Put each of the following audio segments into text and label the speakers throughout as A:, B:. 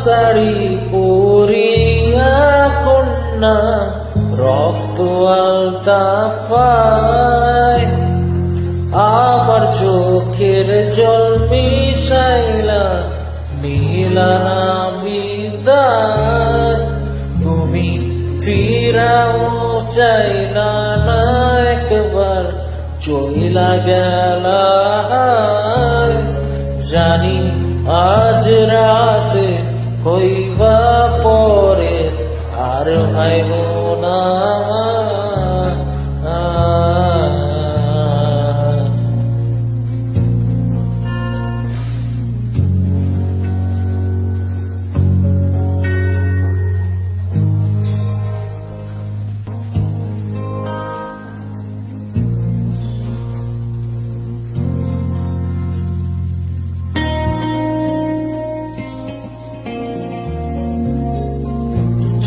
A: শাড়ি পরিয়া কন্যা রক্ত আলতা পায়, আমার চোখের জল মিশাইলা নীলা বিদায়। তুমি ফিরাও চাইলা না একবার, চইলা গেলা। জানি আজ রাতে হইবা পরে আর ভাইব না।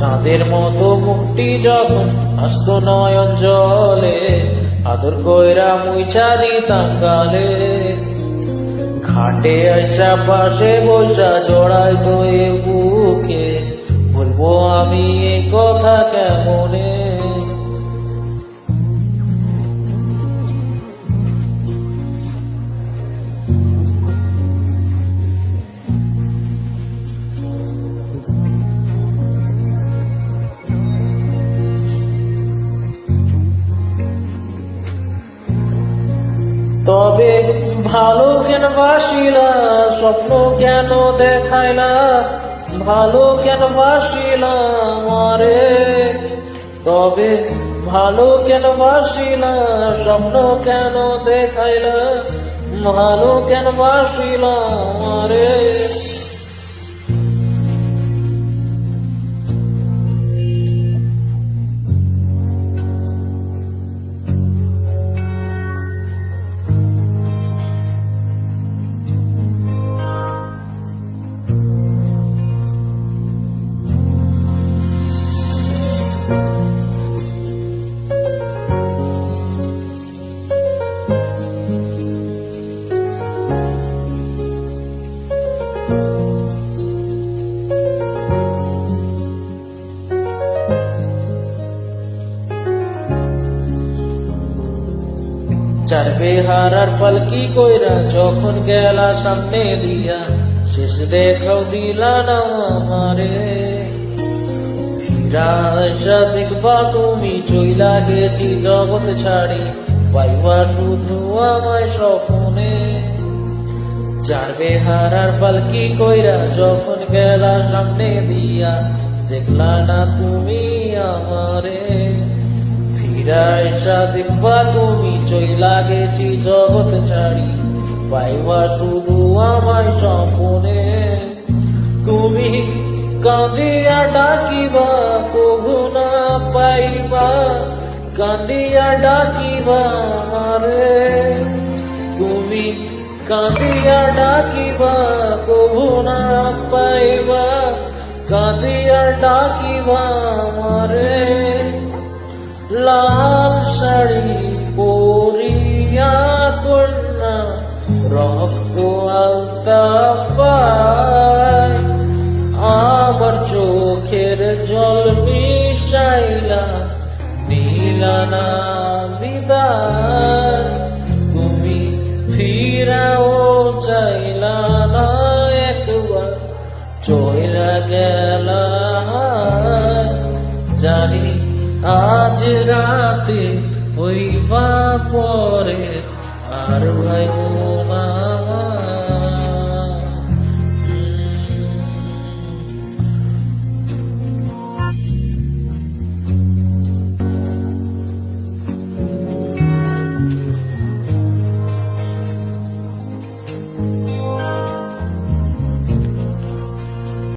A: চাঁদের মতো মুক্তি যখন আসতো নয়ন জলে, আদর কইরা মুইছা দিতাম গালে। ঘাটে আইসা পাশে বসা জড়াই ধয়ে বুকে, বলবো আমি এই কথা কেমনে। তবে ভালো কেন বাসিলা, স্বপ্ন কেন দেখাইলা, ভালো কেন বাসিলা মারে। তবে ভালো কেন বাসিলা, স্বপ্ন কেন দেখাইলা, ভালো কেন বাসিলা মারে। চার বেহারার পালকি কইরা যখন গেলা সামনে দিয়া, শেষ দেখাও দিলা না আমারে। ফিরা আইসা দেখবা তুমি চইলা গেছি জগৎ ছাড়ি, পাইবা শুধু আমায় স্বপ্নে। চার বেহারার পালকি কইরা যখন গেলা সামনে দিয়া, দেখলা না তুমি আমারে। ফিরাইসা দেখবা তুমি চইলা গেছি জগৎ ছাড়ি, পাইবা শুধু আমায় স্বপ্নে। তুমি কাঁদিয়া ডাকিবা কভু না পাইবা, কাঁদিয়া ডাকিবা আমারে। তুমি কাঁদিয়া ডাকিবা কভু না পাইবা, কাঁদিয়া ডাকিবা আমারে। লাল শাড়ি পরিয়া কন্যা রক্ত আলতা পায়, আমার চোখের জল মিশাইলা নীলা বিদায়। তুমি ফিরাও চাইলা না একবার, চইলা গেলা। জানি আজ রাতে হইবা পরে আর ভাইব না।